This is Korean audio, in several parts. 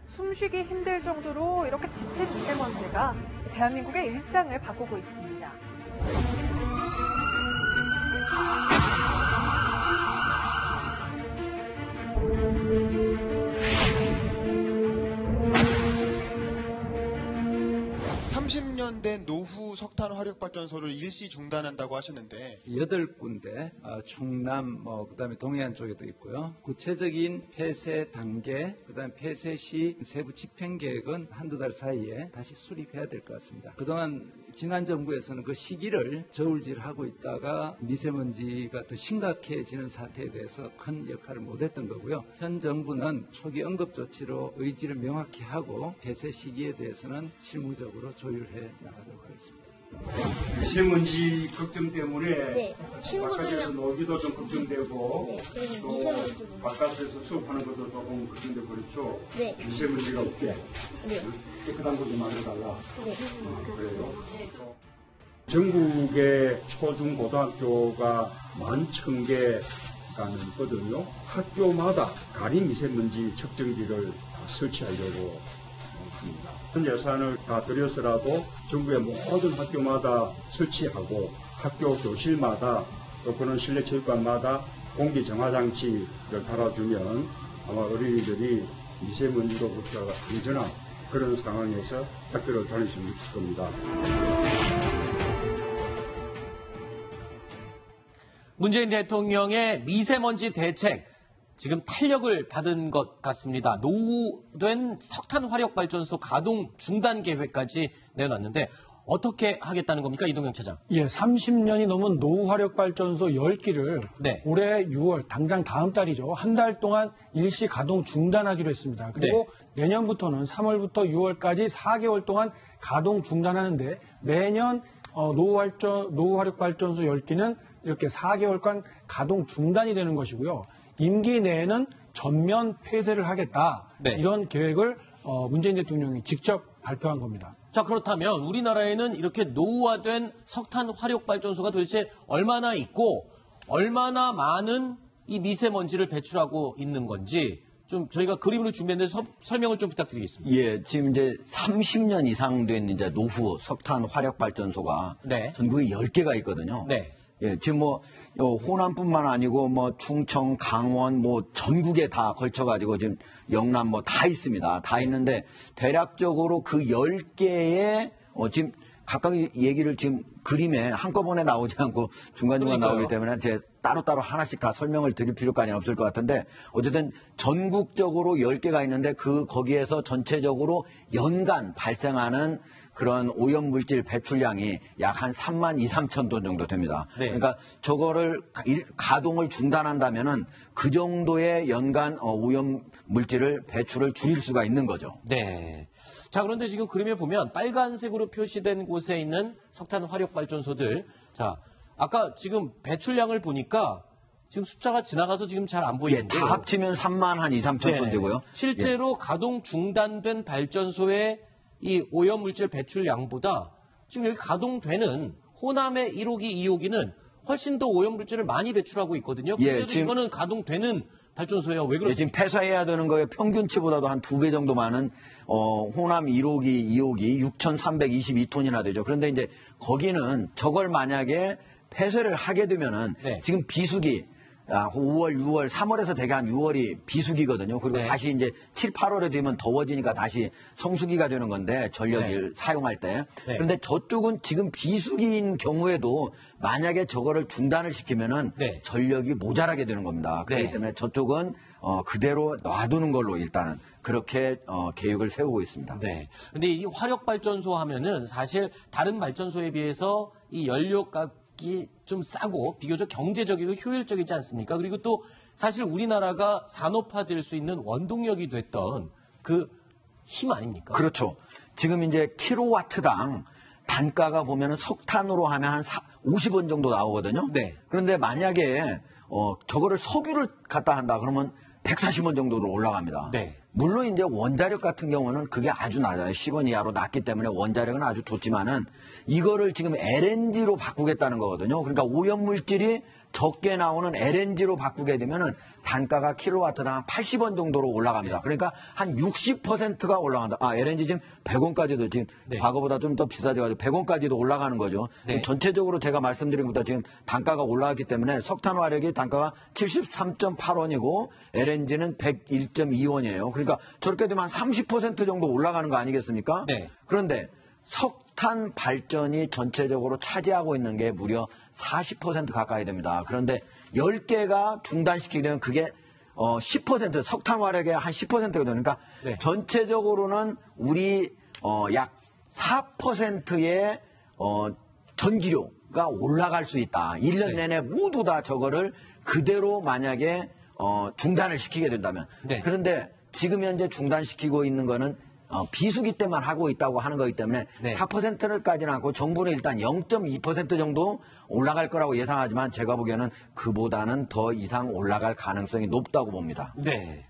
숨쉬기 힘들 정도로 이렇게 짙은 미세먼지가 대한민국의 일상을 바꾸고 있습니다. 30년 된 노후 석탄 화력발전소를 일시 중단한다고 하셨는데 8군데 충남 그다음에 동해안 쪽에도 있고요. 구체적인 폐쇄 단계, 그다음에 폐쇄 시 세부 집행 계획은 한두 달 사이에 다시 수립해야 될 것 같습니다. 그동안 지난 정부에서는 그 시기를 저울질하고 있다가 미세먼지가 더 심각해지는 사태에 대해서 큰 역할을 못했던 거고요. 현 정부는 초기 응급 조치로 의지를 명확히 하고 폐쇄 시기에 대해서는 실무적으로 조율해 나가도록 하겠습니다. 미세먼지 걱정 때문에 네, 바깥에서 놀기도 좀 걱정되고 네, 또 미세먼지 바깥에서 수업하는 것도 조금 걱정되고 그렇죠. 네. 미세먼지가 없게 네. 깨끗한 곳 좀 만들어달라. 네. 그래요. 전국의 초중고등학교가 11,000개가 넘거든요. 학교마다 가리 미세먼지 측정기를 다 설치하려고 합니다. 현 예산을 다 들여서라도 전국의 모든 학교마다 설치하고 학교 교실마다 또 그런 실내 체육관마다 공기 정화장치를 달아주면 아마 어린이들이 미세먼지로부터 안전한 그런 상황에서 학교를 다닐 수 있을 겁니다. 문재인 대통령의 미세먼지 대책, 지금 탄력을 받은 것 같습니다. 노후된 석탄 화력발전소 가동 중단 계획까지 내놨는데 어떻게 하겠다는 겁니까, 이동영 차장? 예, 30년이 넘은 노후 화력발전소 10기를 네. 올해 6월, 당장 다음 달이죠. 한 달 동안 일시 가동 중단하기로 했습니다. 그리고 내년부터는 3월부터 6월까지 4개월 동안 가동 중단하는데 매년 노후 화력발전소 10기는 이렇게 4개월간 가동 중단이 되는 것이고요. 임기 내에는 전면 폐쇄를 하겠다. 네. 이런 계획을 문재인 대통령이 직접 발표한 겁니다. 자, 그렇다면 우리나라에는 이렇게 노후화된 석탄 화력발전소가 도대체 얼마나 있고 얼마나 많은 이 미세먼지를 배출하고 있는 건지 좀 저희가 그림으로 준비했는데 설명을 좀 부탁드리겠습니다. 예, 지금 이제 30년 이상 된 이제 노후 석탄 화력발전소가 네. 전국에 10개가 있거든요. 네. 예, 지금 호남뿐만 아니고 충청, 강원 전국에 다 걸쳐가지고 지금 영남 다 있습니다. 다 있는데 대략적으로 그 10개의 지금 각각 얘기를 지금 그림에 한꺼번에 나오지 않고 중간중간 그러니까요. 나오기 때문에 제 따로따로 하나씩 다 설명을 드릴 필요까지는 없을 것 같은데 어쨌든 전국적으로 10개가 있는데 거기에서 전체적으로 연간 발생하는 그런 오염물질 배출량이 약 한 3만 2, 3천 톤 정도 됩니다. 네. 그러니까 저거를 가동을 중단한다면은 그 정도의 연간 오염물질을 배출을 줄일 수가 있는 거죠. 네. 자, 그런데 지금 그림에 보면 빨간색으로 표시된 곳에 있는 석탄 화력발전소들. 자, 아까 지금 배출량을 보니까 지금 숫자가 지나가서 지금 잘 안 보이는데. 예, 다 합치면 3만 한 2, 3천 톤 되고요. 실제로 가동 중단된 발전소의 이 오염물질 배출량보다 지금 여기 가동되는 호남의 1호기, 2호기는 훨씬 더 오염물질을 많이 배출하고 있거든요. 그런데도 지금 이거는 가동되는 발전소예요. 왜 그렇습니까? 지금 폐쇄해야 되는 거에 평균치보다도 한 2배 정도 많은 호남 1호기, 2호기 6,322톤이나 되죠. 그런데 이제 거기는 저걸 만약에 폐쇄를 하게 되면은 네. 지금 비수기 5월, 6월, 3월에서 대개 한 6월이 비수기거든요. 그리고 네. 다시 이제 7, 8월에 되면 더워지니까 다시 성수기가 되는 건데 전력을 사용할 때. 네. 그런데 저쪽은 지금 비수기인 경우에도 만약에 저거를 중단을 시키면은 네. 전력이 모자라게 되는 겁니다. 그렇기 네. 때문에 저쪽은 그대로 놔두는 걸로 일단은 그렇게 계획을 세우고 있습니다. 네. 근데 이 화력발전소 하면은 사실 다른 발전소에 비해서 이 연료값이 좀 싸고 비교적 경제적이고 효율적이지 않습니까? 그리고 또 사실 우리나라가 산업화될 수 있는 원동력이 됐던 그 힘 아닙니까? 그렇죠. 지금 이제 킬로와트당 단가가 보면은 석탄으로 하면 한 50원 정도 나오거든요. 네. 그런데 만약에 저거를 석유를 갖다 한다 그러면 140원 정도로 올라갑니다. 네. 물론 이제 원자력 같은 경우는 그게 아주 낮아요. 10원 이하로 낮기 때문에 원자력은 아주 좋지만은 이거를 지금 LNG로 바꾸겠다는 거거든요. 그러니까 오염물질이 적게 나오는 LNG로 바꾸게 되면은 단가가 킬로와트당 80원 정도로 올라갑니다. 그러니까 한 60%가 올라간다. LNG 지금 100원까지도 지금 과거보다 좀 더 비싸져가지고 100원까지도 올라가는 거죠. 전체적으로 제가 말씀드린 것보다 지금 단가가 올라갔기 때문에 석탄 화력이 단가가 73.8원이고 LNG는 101.2원이에요. 그러니까 저렇게 되면 한 30% 정도 올라가는 거 아니겠습니까? 네. 그런데 석탄 발전이 전체적으로 차지하고 있는 게 무려 40% 가까이 됩니다. 그런데 10개가 중단시키게 되면 그게 10% 석탄 화력의 한 10%가 되니까 전체적으로는 우리 약 4%의 전기료가 올라갈 수 있다. 1년 내내 모두 다 저거를 그대로 만약에 중단을 시키게 된다면. 그런데 지금 현재 중단시키고 있는 거는 비수기 때만 하고 있다고 하는 거기 때문에 4%까지는 않고 정부는 일단 0.2% 정도 올라갈 거라고 예상하지만 제가 보기에는 그보다는 더 이상 올라갈 가능성이 높다고 봅니다. 네.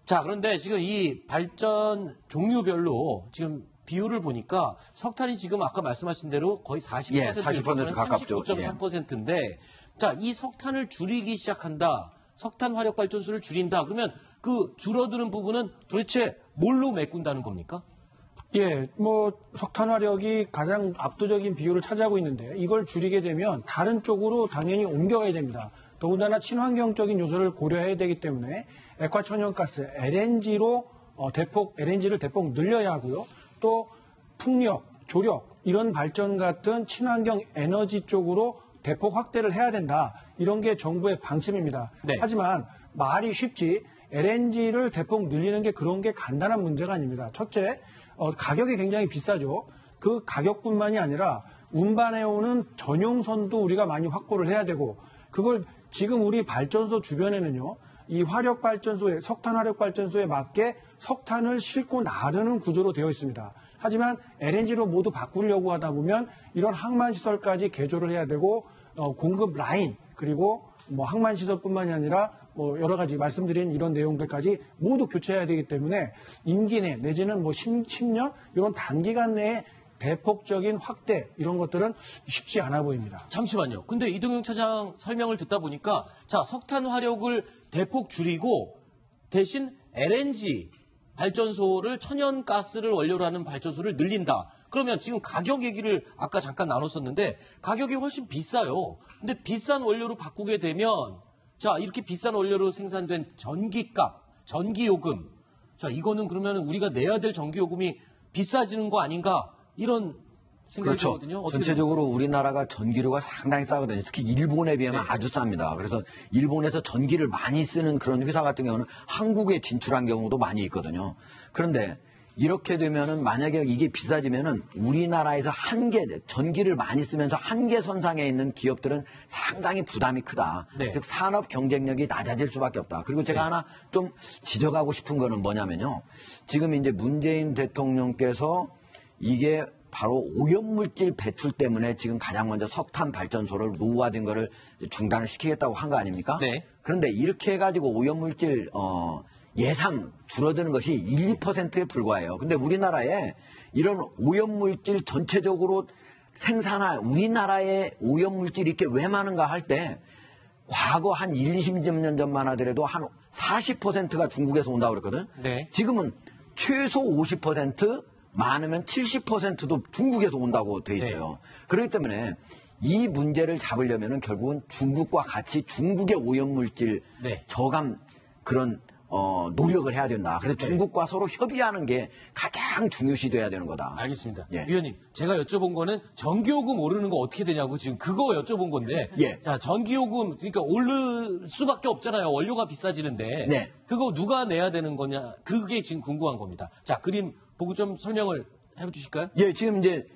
자, 그런데 지금 이 발전 종류별로 지금 비율을 보니까 석탄이 지금 아까 말씀하신 대로 거의 40%, 예, 40% 가깝죠. 39.3%인데 자, 이 석탄을 줄이기 시작한다. 석탄 화력 발전소를 줄인다. 그러면 그 줄어드는 부분은 도대체 뭘로 메꾼다는 겁니까? 예, 석탄 화력이 가장 압도적인 비율을 차지하고 있는데 이걸 줄이게 되면 다른 쪽으로 당연히 옮겨가야 됩니다. 더군다나 친환경적인 요소를 고려해야 되기 때문에 액화천연가스 LNG를 대폭 늘려야 하고요. 또 풍력, 조력 이런 발전 같은 친환경 에너지 쪽으로 대폭 확대를 해야 된다. 이런 게 정부의 방침입니다. 하지만 말이 쉽지 LNG를 대폭 늘리는 게 그런 게 간단한 문제가 아닙니다. 첫째, 가격이 굉장히 비싸죠. 그 가격뿐만이 아니라 운반해오는 전용선도 우리가 많이 확보를 해야 되고 그걸 지금 우리 발전소 주변에는요. 이 석탄 화력 발전소에 맞게 석탄을 싣고 나르는 구조로 되어 있습니다. 하지만 LNG로 모두 바꾸려고 하다 보면 이런 항만시설까지 개조를 해야 되고 공급 라인 그리고 항만시설뿐만이 아니라 여러 가지 말씀드린 이런 내용들까지 모두 교체해야 되기 때문에 임기 내 내지는 10년 이런 단기간 내에 대폭적인 확대 이런 것들은 쉽지 않아 보입니다. 잠시만요. 근데 이동영 차장 설명을 듣다 보니까 자, 석탄 화력을 대폭 줄이고 대신 LNG 발전소를 천연가스를 원료로 하는 발전소를 늘린다. 그러면 지금 가격 얘기를 아까 잠깐 나눴었는데 가격이 훨씬 비싸요. 근데 비싼 원료로 바꾸게 되면 자, 이렇게 비싼 원료로 생산된 전기값, 전기요금. 자, 이거는 그러면 우리가 내야 될 전기요금이 비싸지는 거 아닌가? 이런 생각이 들거든요. 전체적으로 우리나라가 전기료가 상당히 싸거든요. 특히 일본에 비하면 아주 쌉니다. 그래서 일본에서 전기를 많이 쓰는 그런 회사 같은 경우는 한국에 진출한 경우도 많이 있거든요. 그런데 이렇게 되면은 만약에 이게 비싸지면은 우리나라에서 전기를 많이 쓰면서 한계 선상에 있는 기업들은 상당히 부담이 크다. 즉 산업 경쟁력이 낮아질 수밖에 없다. 그리고 제가 하나 좀 지적하고 싶은 거는 뭐냐면요. 지금 이제 문재인 대통령께서 이게 바로 오염물질 배출 때문에 지금 가장 먼저 석탄 발전소를 노후화된 거를 중단을 시키겠다고 한 거 아닙니까? 그런데 이렇게 해가지고 오염물질 예상 줄어드는 것이 1, 2%에 불과해요. 근데 우리나라에 이런 오염물질 전체적으로 우리나라의 오염물질이 이렇게 왜 많은가 할 때 과거 한 20년 전만 하더라도 한 40%가 중국에서 온다고 그랬거든. 지금은 최소 50%, 많으면 70%도 중국에서 온다고 돼 있어요. 그렇기 때문에 이 문제를 잡으려면 결국은 중국과 같이 중국의 오염물질 저감 그런 노력을 해야 된다. 그래서 중국과 서로 협의하는 게 가장 중요시돼야 되는 거다. 알겠습니다. 위원님, 제가 여쭤본 거는 전기요금 오르는 거 어떻게 되냐고 지금 그거 여쭤본 건데 자, 전기요금 그러니까 오를 수밖에 없잖아요. 원료가 비싸지는데 그거 누가 내야 되는 거냐 그게 지금 궁금한 겁니다. 자, 그림 보고 좀 설명을 해주실까요? 지금 이제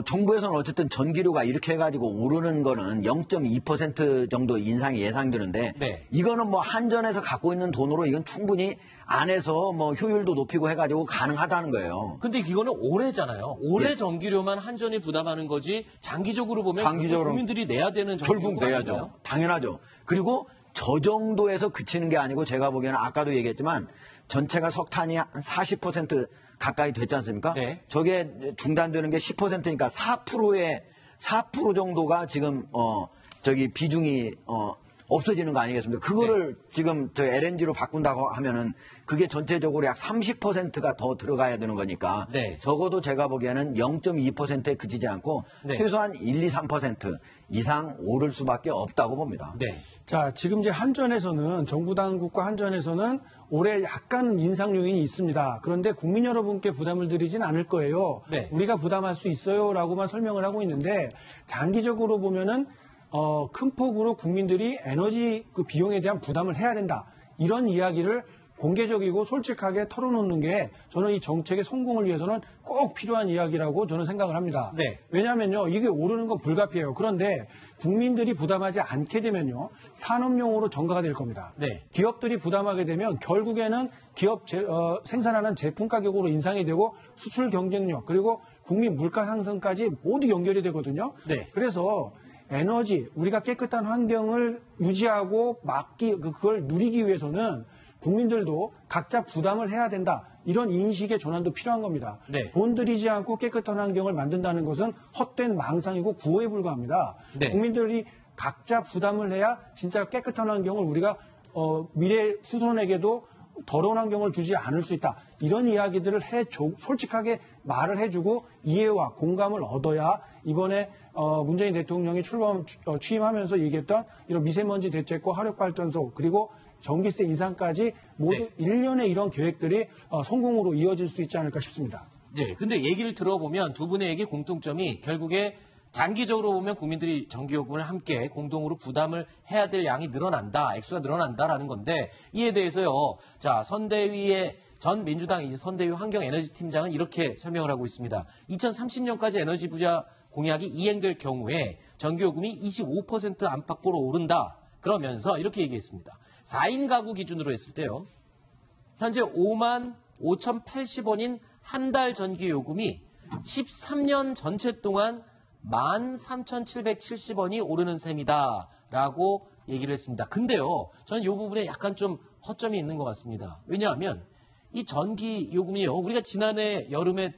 정부에서는 어쨌든 전기료가 이렇게 해가지고 오르는 거는 0.2% 정도 인상이 예상되는데 이거는 한전에서 갖고 있는 돈으로 이건 충분히 안에서 효율도 높이고 해가지고 가능하다는 거예요. 근데 이거는 올해잖아요. 올해 전기료만 한전이 부담하는 거지 장기적으로 보면 국민들이 내야 되는 전기료가 결국 내야죠. 아닌가요? 당연하죠. 그리고 저 정도에서 그치는 게 아니고 제가 보기에는 아까도 얘기했지만 전체가 석탄이 한 40% 가까이 됐지 않습니까? 저게 중단되는 게 10%니까 4% 정도가 지금 비중이 없어지는 거 아니겠습니까? 그거를 지금 저 LNG로 바꾼다고 하면은 그게 전체적으로 약 30%가 더 들어가야 되는 거니까 네. 적어도 제가 보기에는 0.2%에 그치지 않고 네. 최소한 1, 2, 3% 이상 오를 수밖에 없다고 봅니다. 네. 자, 지금 이제 한전에서는 정부 당국과 한전에서는 올해 약간 인상 요인이 있습니다. 그런데 국민 여러분께 부담을 드리진 않을 거예요. 네. 우리가 부담할 수 있어요라고만 설명을 하고 있는데 장기적으로 보면은 큰 폭으로 국민들이 에너지 그 비용에 대한 부담을 해야 된다. 이런 이야기를 공개적이고 솔직하게 털어놓는 게 저는 이 정책의 성공을 위해서는 꼭 필요한 이야기라고 저는 생각을 합니다. 네. 왜냐하면요, 이게 오르는 건 불가피해요. 그런데 국민들이 부담하지 않게 되면요, 산업용으로 전가가 될 겁니다. 네. 기업들이 부담하게 되면 결국에는 기업 생산하는 제품 가격으로 인상이 되고 수출 경쟁력 그리고 국민 물가 상승까지 모두 연결이 되거든요. 네. 그래서 에너지, 우리가 깨끗한 환경을 유지하고 그걸 누리기 위해서는 국민들도 각자 부담을 해야 된다. 이런 인식의 전환도 필요한 겁니다. 네. 돈 들이지 않고 깨끗한 환경을 만든다는 것은 헛된 망상이고 구호에 불과합니다. 네. 국민들이 각자 부담을 해야 진짜 깨끗한 환경을 우리가 미래 후손에게도 더러운 환경을 주지 않을 수 있다. 이런 이야기들을 솔직하게 말을 해주고 이해와 공감을 얻어야 이번에 문재인 대통령이 취임하면서 얘기했던 이런 미세먼지 대책과 화력발전소 그리고 전기세 인상까지 모두 일련의 이런 계획들이 성공으로 이어질 수 있지 않을까 싶습니다. 네. 근데 얘기를 들어보면 두 분의 얘기 공통점이 결국에 장기적으로 보면 국민들이 전기요금을 함께 공동으로 부담을 해야 될 양이 늘어난다, 액수가 늘어난다라는 건데 이에 대해서요. 자, 선대위의 전 민주당 이제 선대위 환경에너지팀장은 이렇게 설명을 하고 있습니다. 2030년까지 에너지 부자 공약이 이행될 경우에 전기요금이 25% 안팎으로 오른다. 그러면서 이렇게 얘기했습니다. 4인 가구 기준으로 했을 때요. 현재 55,080원인 한 달 전기요금이 13년 전체 동안 13,770원이 오르는 셈이다라고 얘기를 했습니다. 근데요, 저는 이 부분에 약간 좀 허점이 있는 것 같습니다. 왜냐하면 이 전기요금이요, 우리가 지난해 여름에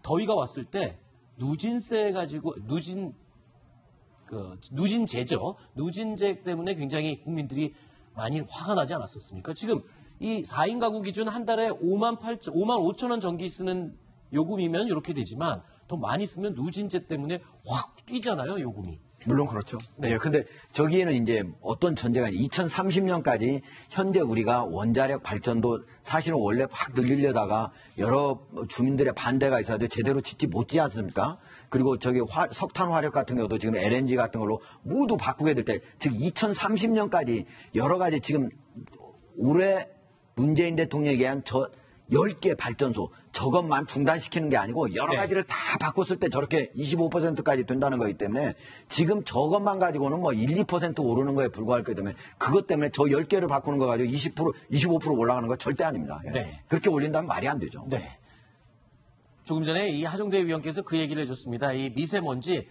더위가 왔을 때 누진세 가지고 누진제죠. 누진제 때문에 굉장히 국민들이 많이 화가 나지 않았었습니까? 지금 이 4인 가구 기준 한 달에 5만 5천 원 전기 쓰는 요금이면 이렇게 되지만 더 많이 쓰면 누진제 때문에 확 뛰잖아요, 요금이. 물론 그렇죠. 네. 근데 저기에는 이제 어떤 전제가 2030년까지 현재 우리가 원자력 발전도 사실은 원래 확 늘리려다가 여러 주민들의 반대가 있어서 제대로 짓지 못지 않습니까? 그리고 저기 석탄 화력 같은 경우도 지금 LNG 같은 걸로 모두 바꾸게 될 때, 즉 2030년까지 여러 가지 지금 올해 문재인 대통령이 얘기한 10개 발전소 저것만 중단시키는 게 아니고 여러 가지를 다 바꿨을 때 저렇게 25%까지 된다는 거기 때문에 지금 저것만 가지고는 뭐 1, 2% 오르는 거에 불과할 거기 때문에 그것 때문에 저 10개를 바꾸는 거 가지고 20%, 25% 올라가는 거 절대 아닙니다. 예. 네. 그렇게 올린다면 말이 안 되죠. 네. 조금 전에 이 하정대 위원께서 그 얘기를 해줬습니다. 이 미세먼지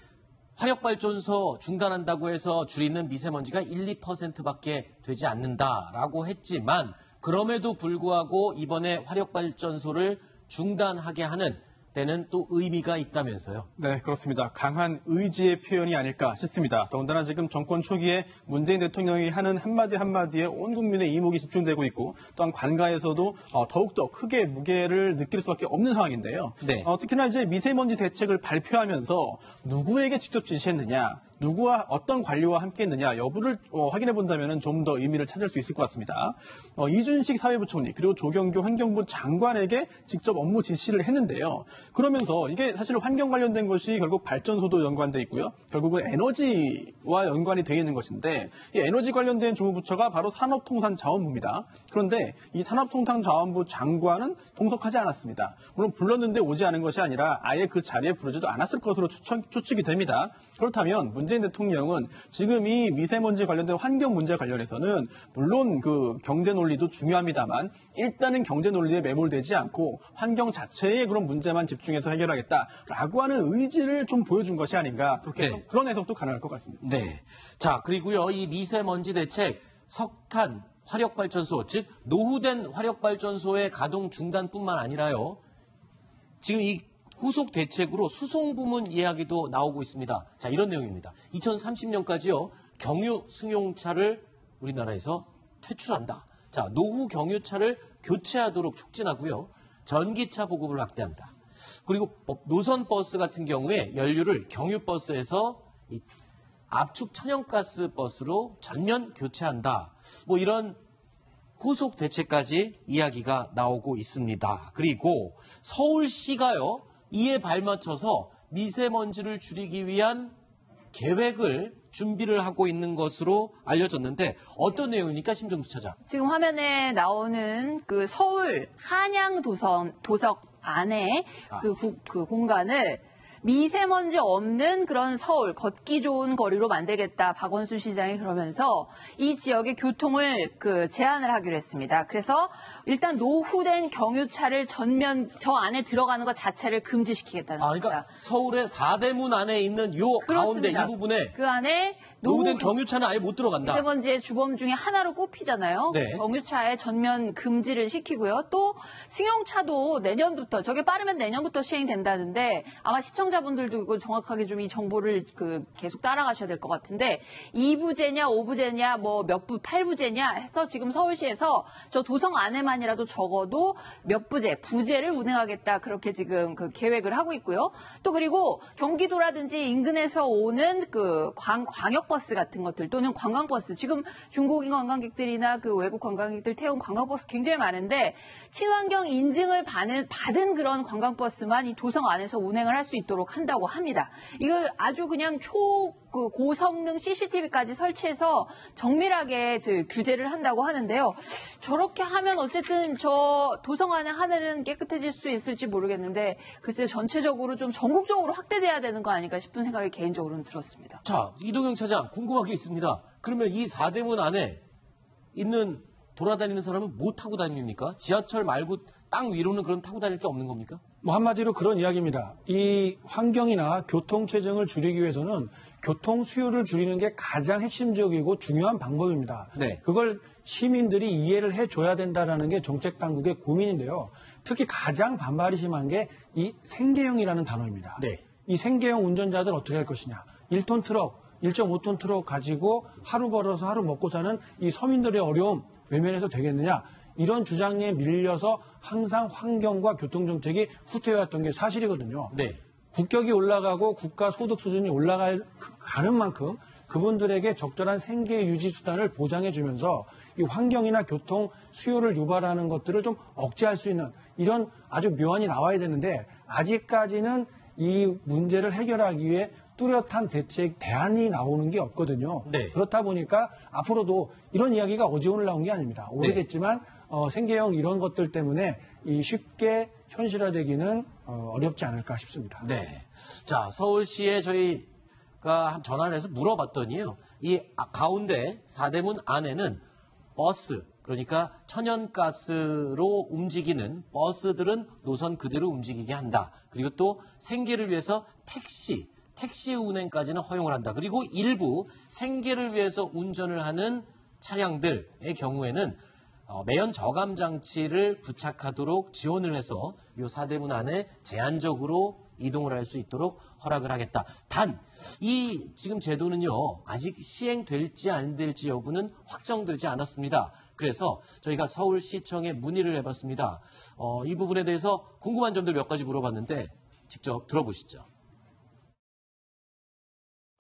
화력발전소 중단한다고 해서 줄이는 미세먼지가 1, 2%밖에 되지 않는다라고 했지만 그럼에도 불구하고 이번에 화력발전소를 중단하게 하는 데는 또 의미가 있다면서요. 네, 그렇습니다. 강한 의지의 표현이 아닐까 싶습니다. 더군다나 지금 정권 초기에 문재인 대통령이 하는 한마디 한마디에 온 국민의 이목이 집중되고 있고 또한 관가에서도 더욱더 크게 무게를 느낄 수밖에 없는 상황인데요. 네. 특히나 이제 미세먼지 대책을 발표하면서 누구에게 직접 지시했느냐, 누구와 어떤 관리와 함께했느냐 여부를 확인해 본다면 좀 더 의미를 찾을 수 있을 것 같습니다. 이준식 사회부총리 그리고 조경규 환경부 장관에게 직접 업무 지시를 했는데요. 그러면서 이게 사실 환경 관련된 것이 결국 발전소도 연관돼 있고요. 결국은 에너지와 연관이 되어 있는 것인데 이 에너지 관련된 주무부처가 바로 산업통상자원부입니다. 그런데 이 산업통상자원부 장관은 동석하지 않았습니다. 물론 불렀는데 오지 않은 것이 아니라 아예 그 자리에 부르지도 않았을 것으로 추측이 됩니다. 그렇다면 문재인 대통령은 지금 이 미세먼지 관련된 환경 문제 관련해서는 물론 그 경제 논리도 중요합니다만 일단은 경제 논리에 매몰되지 않고 환경 자체의 그런 문제만 집중해서 해결하겠다라고 하는 의지를 좀 보여준 것이 아닌가 그렇게 그런 해석도 가능할 것 같습니다. 네. 자, 그리고요. 이 미세먼지 대책 석탄 화력발전소 즉 노후된 화력발전소의 가동 중단뿐만 아니라요. 지금 이 후속 대책으로 수송 부문 이야기도 나오고 있습니다. 자, 이런 내용입니다. 2030년까지요. 경유 승용차를 우리나라에서 퇴출한다. 자, 노후 경유차를 교체하도록 촉진하고요. 전기차 보급을 확대한다. 그리고 노선 버스 같은 경우에 연료를 경유버스에서 압축 천연가스 버스로 전면 교체한다. 뭐 이런 후속 대책까지 이야기가 나오고 있습니다. 그리고 서울시가요, 이에 발맞춰서 미세먼지를 줄이기 위한 계획을 준비를 하고 있는 것으로 알려졌는데 어떤 내용입니까, 심정수 차장? 지금 화면에 나오는 그 서울 한양 도석 안에 그 공간을 미세먼지 없는 그런 서울, 걷기 좋은 거리로 만들겠다. 박원순 시장이 그러면서 이 지역의 교통을 제한을 하기로 했습니다. 그래서 일단 노후된 경유차를 전면 저 안에 들어가는 것 자체를 금지시키겠다는 겁니다. 그러니까 서울의 4대문 안에 있는 요 가운데 이 부분에 그 안에 노후된 경유차는 아예 못 들어간다. 미세먼지의 주범 중에 하나로 꼽히잖아요. 네. 경유차에 전면 금지를 시키고요. 또 승용차도 내년부터, 저게 빠르면 내년부터 시행된다는데 아마 시청자분들도 이거 정확하게 좀 이 정보를 계속 따라가셔야 될 것 같은데 2부제냐 5부제냐 뭐 몇 부 8부제냐 해서 지금 서울시에서 저 도성 안에만이라도 적어도 몇 부제를 운행하겠다. 그렇게 지금 계획을 하고 있고요. 또 그리고 경기도라든지 인근에서 오는 광역버스 같은 것들 또는 관광버스, 지금 중국인 관광객들이나 외국 관광객들 태운 관광버스 굉장히 많은데 친환경 인증을 받은 그런 관광버스만 이 도성 안에서 운행을 할 수 있도록 한다고 합니다. 이걸 아주 그냥 고성능 CCTV까지 설치해서 정밀하게 규제를 한다고 하는데요. 저렇게 하면 어쨌든 저 도성 안의 하늘은 깨끗해질 수 있을지 모르겠는데 글쎄 전체적으로 좀 전국적으로 확대돼야 되는 거 아닐까 싶은 생각이 개인적으로는 들었습니다. 자, 이동영 차장 궁금한 게 있습니다. 그러면 이 4대문 안에 있는 돌아다니는 사람은 뭐 타고 다닙니까? 지하철 말고 땅 위로는 그런 타고 다닐 게 없는 겁니까? 뭐 한마디로 그런 이야기입니다. 이 환경이나 교통 체증을 줄이기 위해서는 교통 수요를 줄이는 게 가장 핵심적이고 중요한 방법입니다. 네. 그걸 시민들이 이해를 해줘야 된다는 게 정책 당국의 고민인데요. 특히 가장 반발이 심한 게 이 생계형이라는 단어입니다. 네. 이 생계형 운전자들 어떻게 할 것이냐. 1톤 트럭, 1.5톤 트럭 가지고 하루 벌어서 하루 먹고 사는 이 서민들의 어려움 외면해서 되겠느냐. 이런 주장에 밀려서 항상 환경과 교통정책이 후퇴해왔던 게 사실이거든요. 네. 국격이 올라가고 국가 소득 수준이 올라가는 만큼 그분들에게 적절한 생계 유지 수단을 보장해주면서 이 환경이나 교통 수요를 유발하는 것들을 좀 억제할 수 있는 이런 아주 묘안이 나와야 되는데 아직까지는 이 문제를 해결하기 위해 뚜렷한 대책 대안이 나오는 게 없거든요. 네. 그렇다 보니까 앞으로도 이런 이야기가 어제 오늘 나온 게 아닙니다. 오래됐지만 생계형 이런 것들 때문에 쉽게 현실화되기는 어렵지 않을까 싶습니다. 네. 자, 서울시에 저희가 전화를 해서 물어봤더니요. 이 가운데 4대문 안에는 버스, 그러니까 천연가스로 움직이는 버스들은 노선 그대로 움직이게 한다. 그리고 또 생계를 위해서 택시 운행까지는 허용을 한다. 그리고 일부 생계를 위해서 운전을 하는 차량들의 경우에는 매연 저감 장치를 부착하도록 지원을 해서 이 4대문 안에 제한적으로 이동을 할 수 있도록 허락을 하겠다. 단, 이 지금 제도는요, 아직 시행될지 안 될지 여부는 확정되지 않았습니다. 그래서 저희가 서울시청에 문의를 해봤습니다. 이 부분에 대해서 궁금한 점들 몇 가지 물어봤는데 직접 들어보시죠.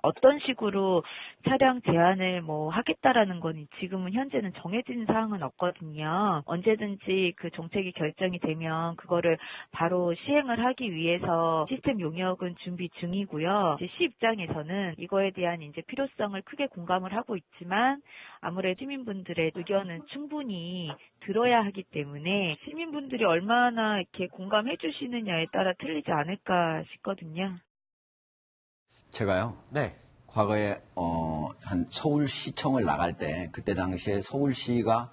어떤 식으로 차량 제한을 하겠다라는 건 지금은 현재는 정해진 사항은 없거든요. 언제든지 그 정책이 결정이 되면 그거를 바로 시행을 하기 위해서 시스템 용역은 준비 중이고요. 시 입장에서는 이거에 대한 이제 필요성을 크게 공감을 하고 있지만 아무래도 시민분들의 의견은 충분히 들어야 하기 때문에 시민분들이 얼마나 이렇게 공감해 주시느냐에 따라 틀리지 않을까 싶거든요. 제가요. 네. 과거에 한 서울시청을 나갈 때 그때 당시에 서울시가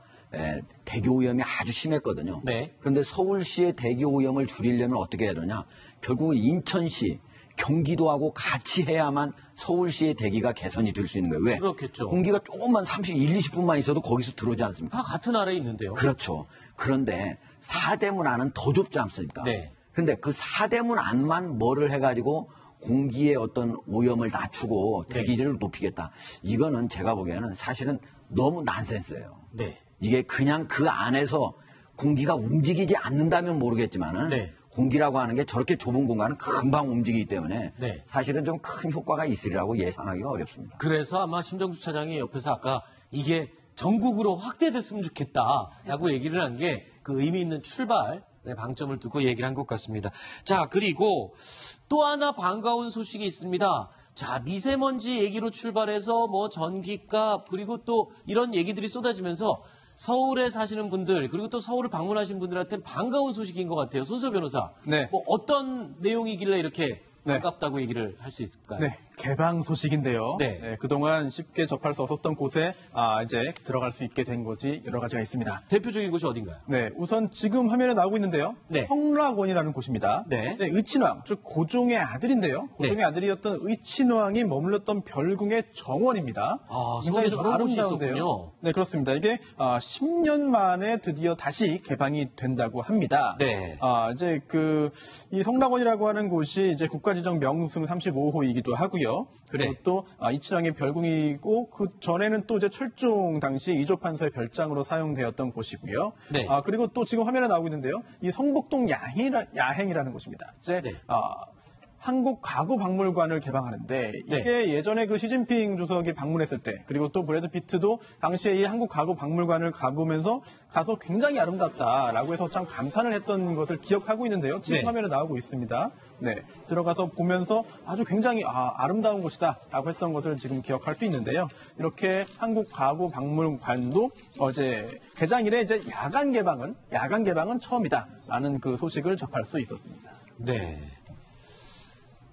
대교 오염이 아주 심했거든요. 네. 그런데 서울시의 대교 오염을 줄이려면 어떻게 해야 되냐? 결국은 인천시, 경기도하고 같이 해야만 서울시의 대기가 개선이 될 수 있는 거예요. 왜? 그렇겠죠. 공기가 조금만 20, 20분만 있어도 거기서 들어오지 않습니까? 다 같은 아래에 있는데요. 그렇죠. 그런데 4대문 안은 더 좁지 않습니까? 네. 근데 그 사대문 안만 뭐를 해가지고 공기의 어떤 오염을 낮추고 대기질을 높이겠다. 이거는 제가 보기에는 사실은 너무 난센스예요. 네. 이게 그냥 그 안에서 공기가 움직이지 않는다면 모르겠지만은 네. 공기라고 하는 게 저렇게 좁은 공간은 금방 움직이기 때문에 네. 사실은 좀 큰 효과가 있으리라고 예상하기가 어렵습니다. 그래서 아마 심정수 차장이 옆에서 아까 이게 전국으로 확대됐으면 좋겠다라고 얘기를 한 게 그 의미 있는 출발의 방점을 두고 얘기를 한 것 같습니다. 자, 그리고 또 하나 반가운 소식이 있습니다. 자, 미세먼지 얘기로 출발해서 뭐 전기값 그리고 또 이런 얘기들이 쏟아지면서 서울에 사시는 분들 그리고 또 서울을 방문하신 분들한테 반가운 소식인 것 같아요. 손수호 변호사. 네. 뭐 어떤 내용이길래 이렇게 네. 반갑다고 얘기를 할 수 있을까요? 네, 개방 소식인데요. 네. 그동안 쉽게 접할 수 없었던 곳에 이제 들어갈 수 있게 된 곳이 여러 가지가 있습니다. 대표적인 곳이 어딘가요? 네, 우선 지금 화면에 나오고 있는데요. 네. 성락원이라는 곳입니다. 네. 의친왕, 즉 고종의 아들인데요. 고종의 네. 아들이었던 의친왕이 머물렀던 별궁의 정원입니다. 아, 굉장히 서울에 좀 저런 곳이 아름다운데요. 있었군요. 네, 그렇습니다. 이게 10년 만에 드디어 다시 개방이 된다고 합니다. 네. 이제 이 성락원이라고 하는 곳이 이제 국가지정 명승 35호이기도 하고요. 그리고 네. 또 이친왕의 별궁이고 그 전에는 또 이제 철종 당시 이조판서의 별장으로 사용되었던 곳이고요. 네. 그리고 또 지금 화면에 나오고 있는데요. 이 성북동 야행이라는 곳입니다. 이제 네. 한국 가구박물관을 개방하는데 이게 예전에 그 시진핑 주석이 방문했을 때 그리고 또 브래드 피트도 당시에 이 한국 가구박물관을 가보면서 가서 굉장히 아름답다라고 해서 참 감탄을 했던 것을 기억하고 있는데요. 지금 네. 화면에 나오고 있습니다. 네, 들어가서 보면서 아주 굉장히 아름다운 곳이다라고 했던 것을 지금 기억할 수 있는데요. 이렇게 한국 가구박물관도 어제 개장일에 이제 야간 개방은 처음이다라는 그 소식을 접할 수 있었습니다. 네.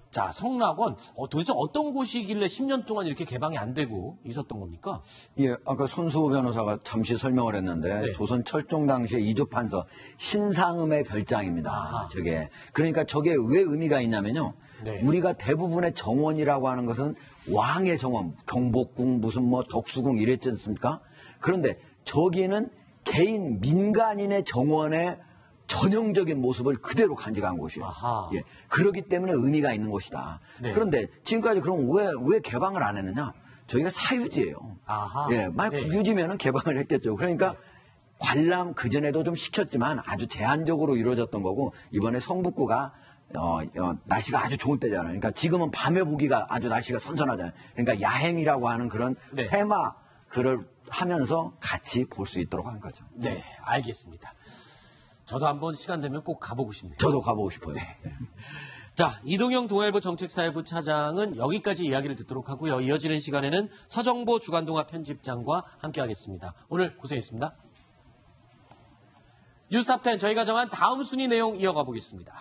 자, 성락원 도대체 어떤 곳이길래 10년 동안 이렇게 개방이 안 되고 있었던 겁니까? 예, 아까 손수호 변호사가 잠시 설명을 했는데 네. 조선 철종 당시에 이조판서 신상음의 별장입니다. 아하. 저게 그러니까 저게 왜 의미가 있냐면요. 네. 우리가 대부분의 정원이라고 하는 것은 왕의 정원, 경복궁 무슨 뭐 덕수궁 이랬지 않습니까? 그런데 저기는 개인 민간인의 정원에 전형적인 모습을 그대로 간직한 곳이에요. 아하. 예, 그렇기 때문에 의미가 있는 곳이다. 네. 그런데 지금까지 그럼 왜 개방을 안 했느냐? 저희가 사유지예요. 아하. 예, 만약 네. 국유지면은 개방을 했겠죠. 그러니까 관람 그전에도 좀 시켰지만 아주 제한적으로 이루어졌던 거고 이번에 성북구가 날씨가 아주 좋은 때잖아요. 그러니까 지금은 밤에 보기가 아주 날씨가 선선하잖아요. 그러니까 야행이라고 하는 그런 네. 테마 글을 하면서 같이 볼 수 있도록 한 거죠. 네, 알겠습니다. 저도 한번 시간 되면 꼭 가보고 싶네요. 저도 가보고 싶어요. 자, 이동영 동아일보 정책사회부 차장은 여기까지 이야기를 듣도록 하고요. 이어지는 시간에는 서정보 주간동아 편집장과 함께하겠습니다. 오늘 고생했습니다. 뉴스탑10 저희가 정한 다음 순위 내용 이어가 보겠습니다.